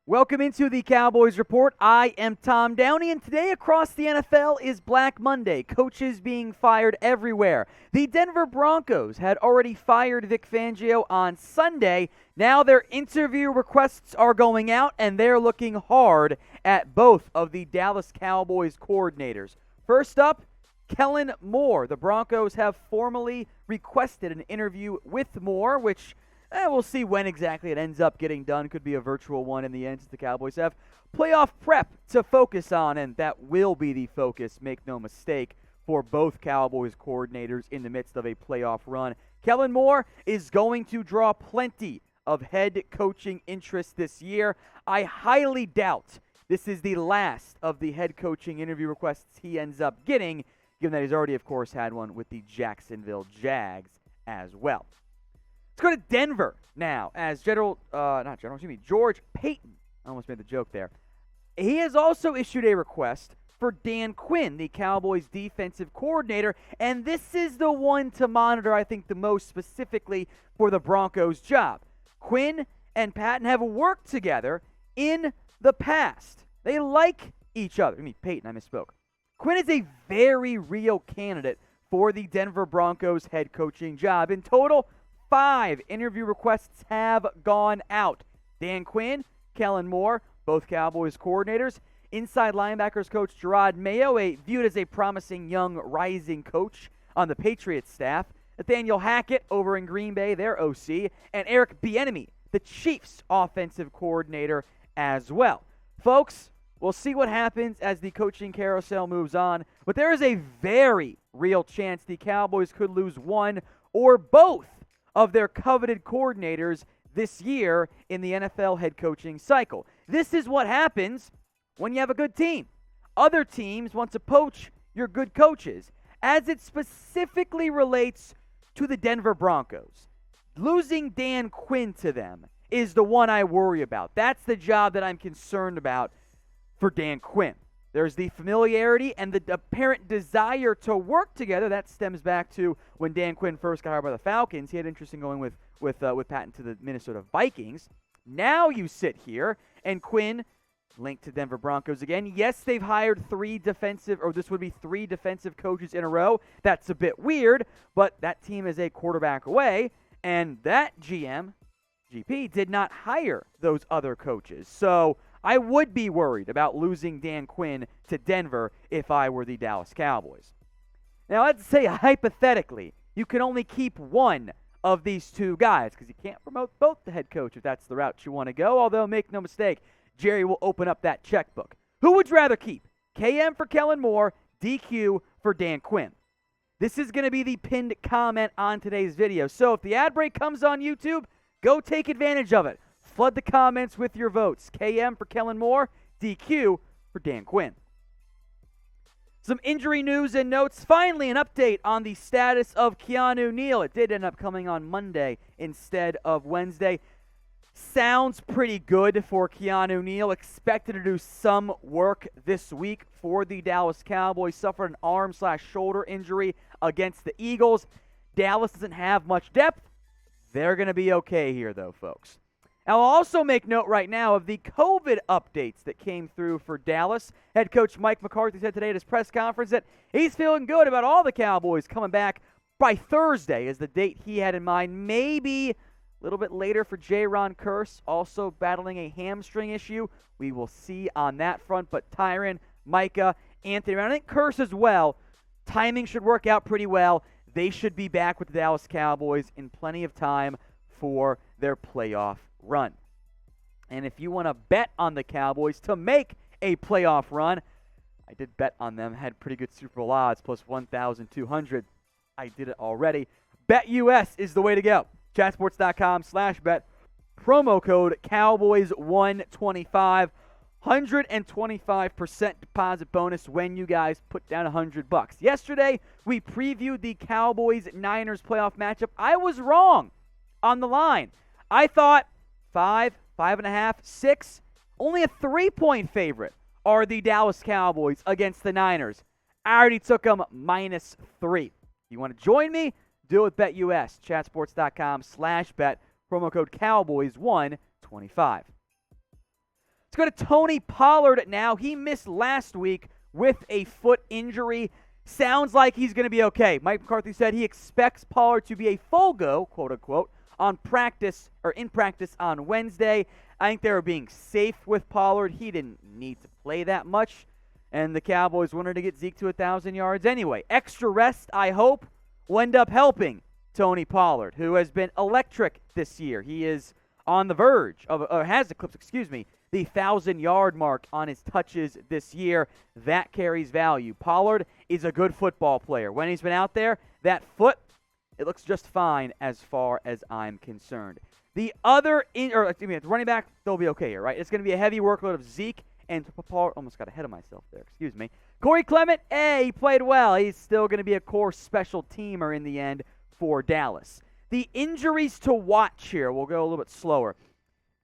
Welcome into the Cowboys Report. I am Tom Downey, and today across the NFL is Black Monday. Coaches being fired everywhere. The Denver Broncos had already fired Vic Fangio on Sunday. Now their interview requests are going out, and they're looking hard at both of the Dallas Cowboys coordinators. First up, Kellen Moore. The Broncos have formally requested an interview with Moore, which we'll see when exactly it ends up getting done. Could be a virtual one in the end, since the Cowboys have playoff prep to focus on, and that will be the focus, make no mistake, for both Cowboys coordinators in the midst of a playoff run. Kellen Moore is going to draw plenty of head coaching interest this year. I highly doubt this is the last of the head coaching interview requests he ends up getting, given that he's already, of course, had one with the Jacksonville Jags as well. Let's go to Denver now, as George Paton, I almost made the joke there. He has also issued a request for Dan Quinn, the Cowboys defensive coordinator, and this is the one to monitor, I think, the most specifically for the Broncos job. Quinn and Paton have worked together in the past. They like each other. Paton, I misspoke. Quinn is a very real candidate for the Denver Broncos head coaching job. In total, 5 interview requests have gone out. Dan Quinn, Kellen Moore, both Cowboys coordinators. Inside linebackers coach Gerard Mayo, viewed as a promising young rising coach on the Patriots staff. Nathaniel Hackett over in Green Bay, their OC. And Eric Bieniemy, the Chiefs offensive coordinator as well. Folks, we'll see what happens as the coaching carousel moves on. But there is a very real chance the Cowboys could lose one or both of their coveted coordinators this year in the NFL head coaching cycle. This is what happens when you have a good team. Other teams want to poach your good coaches, as it specifically relates to the Denver Broncos. Losing Dan Quinn to them is the one I worry about. That's the job that I'm concerned about for Dan Quinn. There's the familiarity and the apparent desire to work together. That stems back to when Dan Quinn first got hired by the Falcons. He had interest in going with Paton to the Minnesota Vikings. Now you sit here, and Quinn linked to Denver Broncos again. Yes, they've hired 3 defensive coaches in a row. That's a bit weird, but that team is a quarterback away, and that GP, did not hire those other coaches. So I would be worried about losing Dan Quinn to Denver if I were the Dallas Cowboys. Now, let's say hypothetically, you can only keep one of these 2 guys, because you can't promote both the head coach if that's the route you want to go, although make no mistake, Jerry will open up that checkbook. Who would you rather keep? KM for Kellen Moore, DQ for Dan Quinn. This is going to be the pinned comment on today's video, so if the ad break comes on YouTube, go take advantage of it. Flood the comments with your votes. KM for Kellen Moore, DQ for Dan Quinn. Some injury news and notes. Finally, an update on the status of Keanu Neal. It did end up coming on Monday instead of Wednesday. Sounds pretty good for Keanu Neal. Expected to do some work this week for the Dallas Cowboys. Suffered an arm/shoulder injury against the Eagles. Dallas doesn't have much depth. They're going to be okay here, though, folks. I'll also make note right now of the COVID updates that came through for Dallas. Head coach Mike McCarthy said today at his press conference that he's feeling good about all the Cowboys coming back by Thursday is the date he had in mind. Maybe a little bit later for Jayron Kearse, also battling a hamstring issue. We will see on that front. But Tyron, Micah, Anthony, I think Kearse as well. Timing should work out pretty well. They should be back with the Dallas Cowboys in plenty of time for their playoff run. And if you want to bet on the Cowboys to make a playoff run, I did bet on them, had pretty good Super Bowl odds, plus 1,200. I did it already. BetUS is the way to go. Chatsports.com/bet. Promo code Cowboys125. 125% deposit bonus when you guys put down $100. Yesterday, we previewed the Cowboys-Niners playoff matchup. I was wrong on the line. I thought 5, 5.5, 6, only a 3-point favorite are the Dallas Cowboys against the Niners. I already took them -3. You want to join me? Do it with BetUS. Chatsports.com/bet. Promo code Cowboys125. Let's go to Tony Pollard now. He missed last week with a foot injury. Sounds like he's going to be okay. Mike McCarthy said he expects Pollard to be a full go, quote unquote, in practice on Wednesday. I think they were being safe with Pollard. He didn't need to play that much, and the Cowboys wanted to get Zeke to 1,000 yards anyway. Extra rest, I hope, will end up helping Tony Pollard, who has been electric this year. He is on the verge of, or has eclipsed, the 1,000-yard mark on his touches this year. That carries value. Pollard is a good football player. When he's been out there, that foot, it looks just fine as far as I'm concerned. The other, running back, they'll be okay here, right? It's going to be a heavy workload of Zeke and Pollard. Almost got ahead of myself there, excuse me. Corey Clement, he played well. He's still going to be a core special teamer in the end for Dallas. The injuries to watch here, we'll go a little bit slower.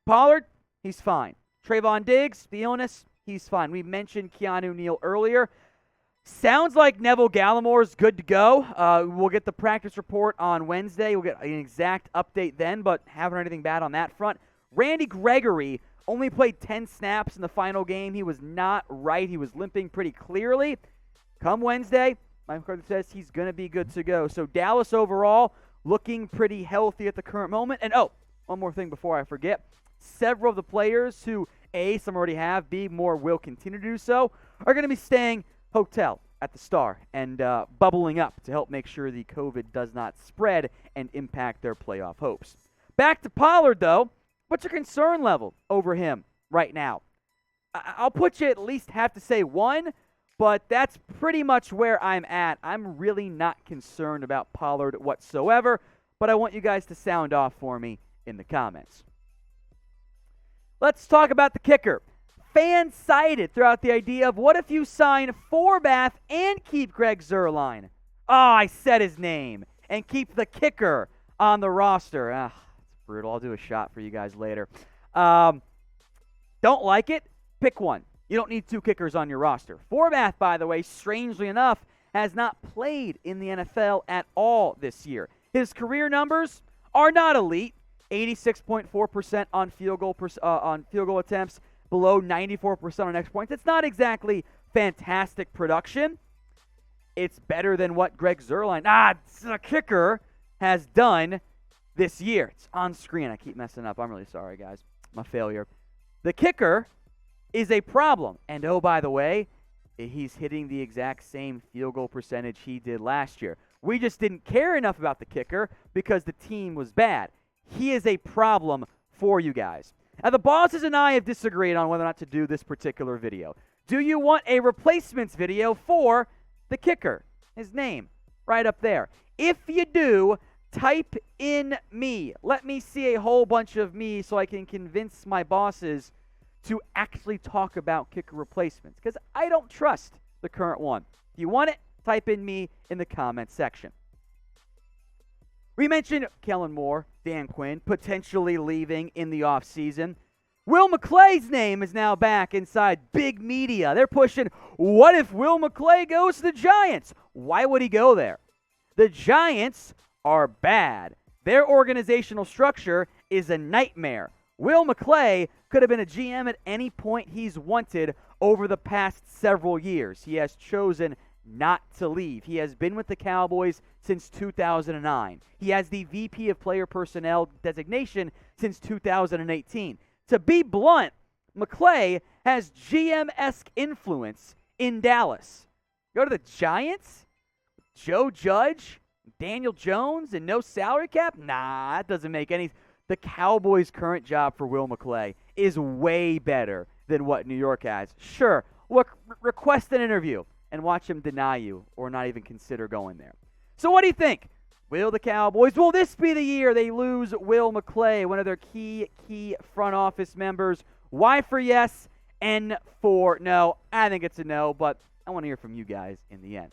Pollard, he's fine. Trayvon Diggs, the illness, he's fine. We mentioned Keanu Neal earlier. Sounds like Neville Gallimore's good to go. We'll get the practice report on Wednesday. We'll get an exact update then, but haven't heard anything bad on that front. Randy Gregory only played 10 snaps in the final game. He was not right. He was limping pretty clearly. Come Wednesday, Mike McCarthy says he's going to be good to go. So Dallas overall looking pretty healthy at the current moment. And, one more thing before I forget. Several of the players who, A, some already have, B, more will continue to do so, are going to be staying hotel at the Star and bubbling up to help make sure the COVID does not spread and impact their playoff hopes. Back to Pollard, though. What's your concern level over him right now? I'll put you at least have to say 1, but that's pretty much where I'm at. I'm really not concerned about Pollard whatsoever, but I want you guys to sound off for me in the comments. Let's talk about the kicker. Fans cited throughout the idea of what if you sign Forbath and keep Greg Zuerlein? I said his name. And keep the kicker on the roster. It's brutal. I'll do a shot for you guys later. Don't like it? Pick one. You don't need 2 kickers on your roster. Forbath, by the way, strangely enough, has not played in the NFL at all this year. His career numbers are not elite. 86.4% on field goal attempts, below 94% on extra points. It's not exactly fantastic production. It's better than what Greg Zuerlein, the kicker, has done this year. It's on screen. I keep messing up. I'm really sorry, guys. I'm a failure. The kicker is a problem. And, by the way, he's hitting the exact same field goal percentage he did last year. We just didn't care enough about the kicker because the team was bad. He is a problem for you guys. Now, the bosses and I have disagreed on whether or not to do this particular video. Do you want a replacements video for the kicker? His name, right up there. If you do, type in me. Let me see a whole bunch of me so I can convince my bosses to actually talk about kicker replacements, because I don't trust the current one. If you want it, type in me in the comments section. We mentioned Kellen Moore, Dan Quinn, potentially leaving in the offseason. Will McClay's name is now back inside big media. They're pushing, what if Will McClay goes to the Giants? Why would he go there? The Giants are bad. Their organizational structure is a nightmare. Will McClay could have been a GM at any point he's wanted over the past several years. He has chosen not to leave. He has been with the Cowboys since 2009. He has the VP of Player Personnel designation since 2018. To be blunt, McClay has GM-esque influence in Dallas. Go to the Giants? Joe Judge? Daniel Jones? And no salary cap? Nah, that doesn't make any... The Cowboys' current job for Will McClay is way better than what New York has. Sure, request an interview and watch him deny you or not even consider going there. So what do you think? Will this be the year they lose Will McClay, one of their key front office members? Y for yes, N for no. I think it's a no, but I want to hear from you guys in the end.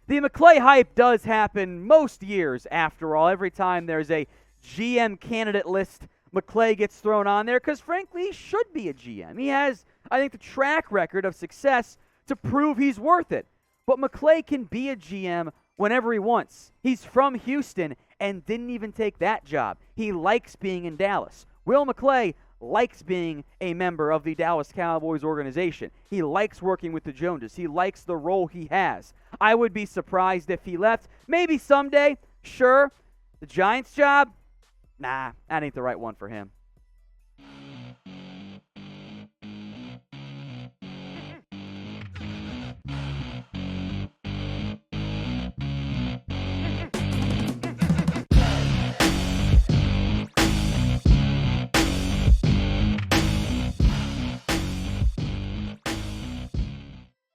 The McClay hype does happen most years, after all. Every time there's a GM candidate list, McClay gets thrown on there because, frankly, he should be a GM. He has, I think, the track record of success to prove he's worth it. But McClay can be a GM whenever he wants. He's from Houston and didn't even take that job. He likes being in Dallas. Will McClay likes being a member of the Dallas Cowboys organization. He likes working with the Joneses. He likes the role he has. I would be surprised if he left. Maybe someday, sure. The Giants job? Nah, that ain't the right one for him.